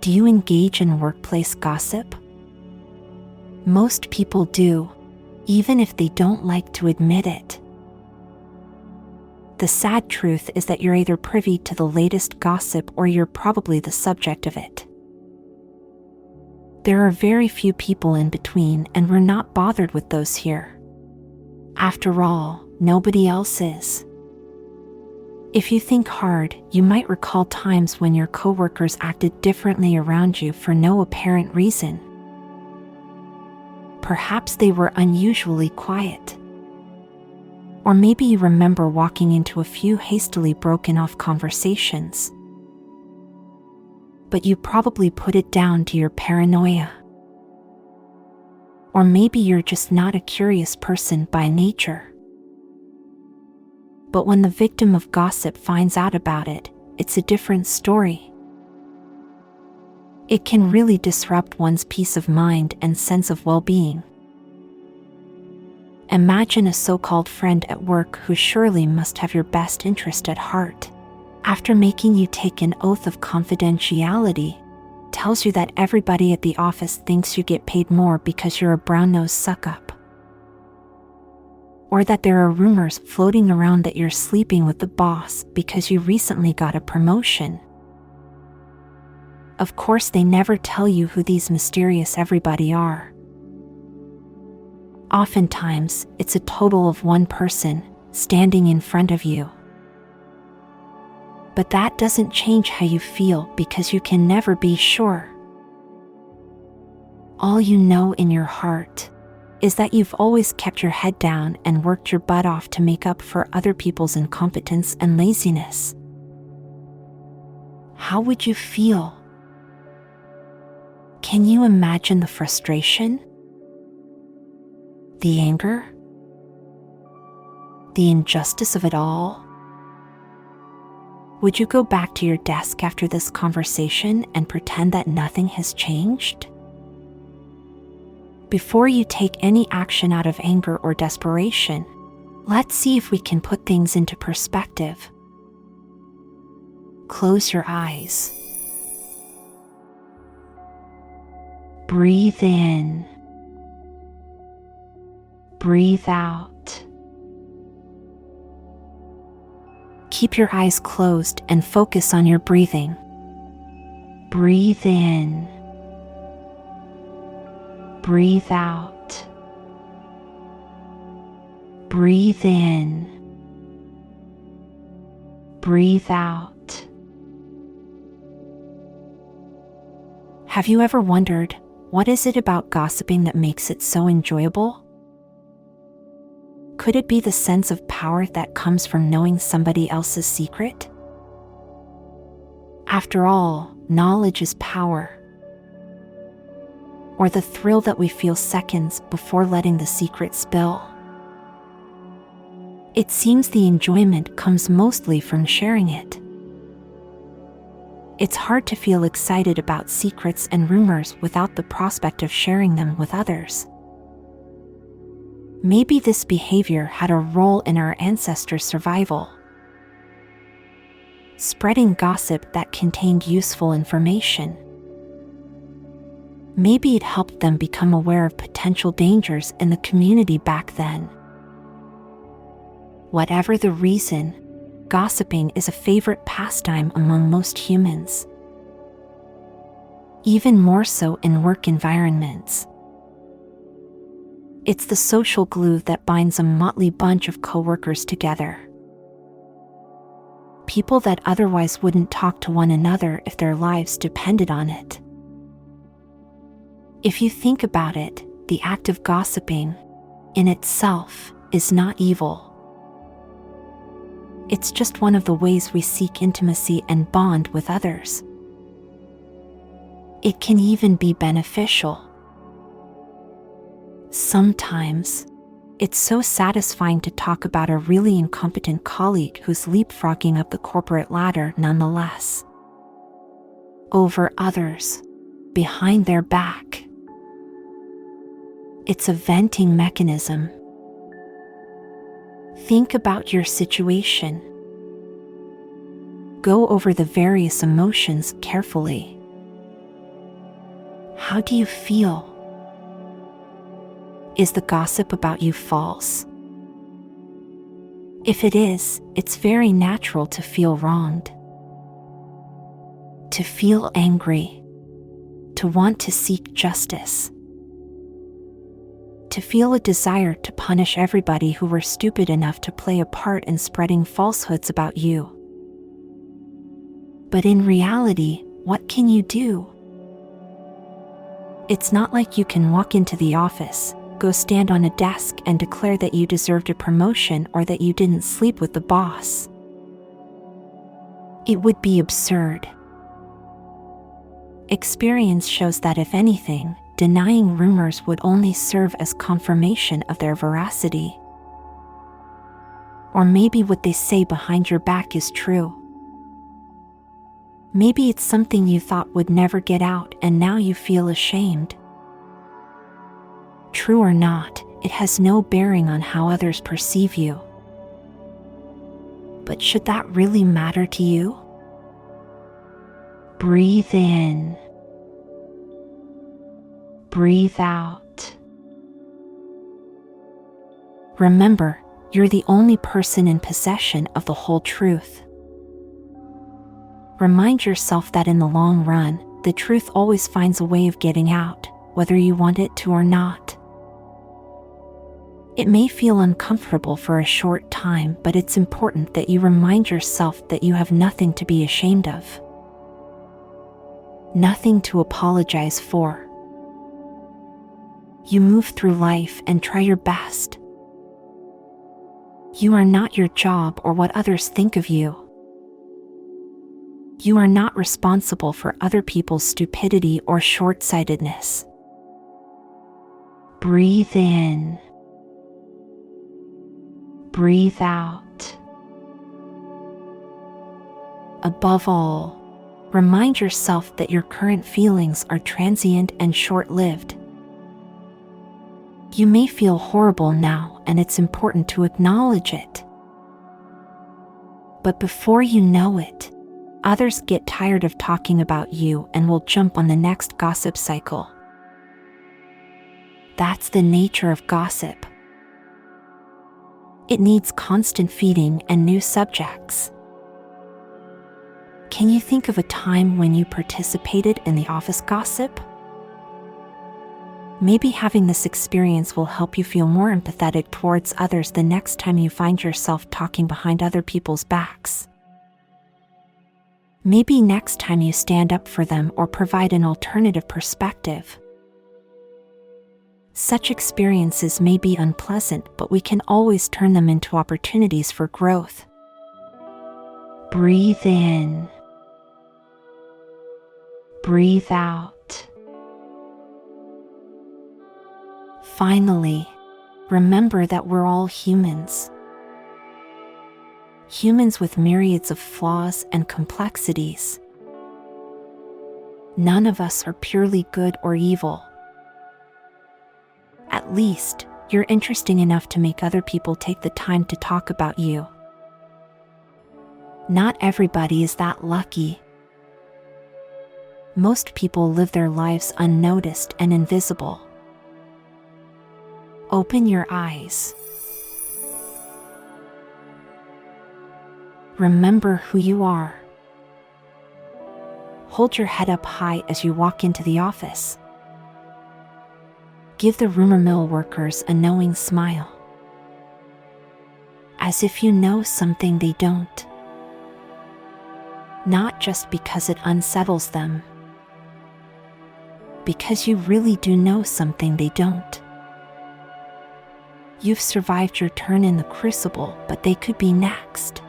Do you engage in workplace gossip? Most people do, even if they don't like to admit it. The sad truth is that you're either privy to the latest gossip or you're probably the subject of it. There are very few people in between, and we're not bothered with those here. After all, nobody else is. If you think hard, you might recall times when your coworkers acted differently around you for no apparent reason. Perhaps they were unusually quiet. Or maybe you remember walking into a few hastily broken off conversations. But you probably put it down to your paranoia. Or maybe you're just not a curious person by nature. But when the victim of gossip finds out about it, it's a different story. It can really disrupt one's peace of mind and sense of well-being. Imagine a so-called friend at work who surely must have your best interest at heart. After making you take an oath of confidentiality, tells you that everybody at the office thinks you get paid more because you're a brown-nosed suck-up. Or that there are rumors floating around that you're sleeping with the boss because you recently got a promotion. Of course, they never tell you who these mysterious everybody are. Oftentimes, it's a total of one person standing in front of you. But that doesn't change how you feel because you can never be sure. All you know in your heart is that you've always kept your head down and worked your butt off to make up for other people's incompetence and laziness. How would you feel? Can you imagine the frustration? The anger? The injustice of it all? Would you go back to your desk after this conversation and pretend that nothing has changed? Before you take any action out of anger or desperation, let's see if we can put things into perspective. Close your eyes. Breathe in. Breathe out. Keep your eyes closed and focus on your breathing. Breathe in. Breathe out. Breathe in. Breathe out. Have you ever wondered, what is it about gossiping that makes it so enjoyable? Could it be the sense of power that comes from knowing somebody else's secret? After all, knowledge is power. Or the thrill that we feel seconds before letting the secret spill. It seems the enjoyment comes mostly from sharing it. It's hard to feel excited about secrets and rumors without the prospect of sharing them with others. Maybe this behavior had a role in our ancestors' survival. Spreading gossip that contained useful information. Maybe it helped them become aware of potential dangers in the community back then. Whatever the reason, gossiping is a favorite pastime among most humans. Even more so in work environments. It's the social glue that binds a motley bunch of coworkers together. People that otherwise wouldn't talk to one another if their lives depended on it. If you think about it, the act of gossiping, in itself, is not evil. It's just one of the ways we seek intimacy and bond with others. It can even be beneficial. Sometimes, it's so satisfying to talk about a really incompetent colleague who's leapfrogging up the corporate ladder nonetheless. Over others, behind their back. It's a venting mechanism. Think about your situation. Go over the various emotions carefully. How do you feel? Is the gossip about you false? If it is, it's very natural to feel wronged, to feel angry, to want to seek justice, to feel a desire to punish everybody who were stupid enough to play a part in spreading falsehoods about you. But in reality, what can you do? It's not like you can walk into the office, go stand on a desk and declare that you deserved a promotion or that you didn't sleep with the boss. It would be absurd. Experience shows that if anything, denying rumors would only serve as confirmation of their veracity. Or maybe what they say behind your back is true. Maybe it's something you thought would never get out and now you feel ashamed. True or not, it has no bearing on how others perceive you. But should that really matter to you? Breathe in. Breathe out. Remember, you're the only person in possession of the whole truth. Remind yourself that in the long run, the truth always finds a way of getting out, whether you want it to or not. It may feel uncomfortable for a short time, but it's important that you remind yourself that you have nothing to be ashamed of, nothing to apologize for. You move through life and try your best. You are not your job or what others think of you. You are not responsible for other people's stupidity or short-sightedness. Breathe in. Breathe out. Above all, remind yourself that your current feelings are transient and short-lived. You may feel horrible now, and it's important to acknowledge it. But before you know it, others get tired of talking about you and will jump on the next gossip cycle. That's the nature of gossip. It needs constant feeding and new subjects. Can you think of a time when you participated in the office gossip? Maybe having this experience will help you feel more empathetic towards others the next time you find yourself talking behind other people's backs. Maybe next time you stand up for them or provide an alternative perspective. Such experiences may be unpleasant, but we can always turn them into opportunities for growth. Breathe in. Breathe out. Finally, remember that we're all humans. Humans with myriads of flaws and complexities. None of us are purely good or evil. At least, you're interesting enough to make other people take the time to talk about you. Not everybody is that lucky. Most people live their lives unnoticed and invisible. Open your eyes. Remember who you are. Hold your head up high as you walk into the office. Give the rumor mill workers a knowing smile, as if you know something they don't. Not just because it unsettles them, because you really do know something they don't. You've survived your turn in the crucible, but they could be next.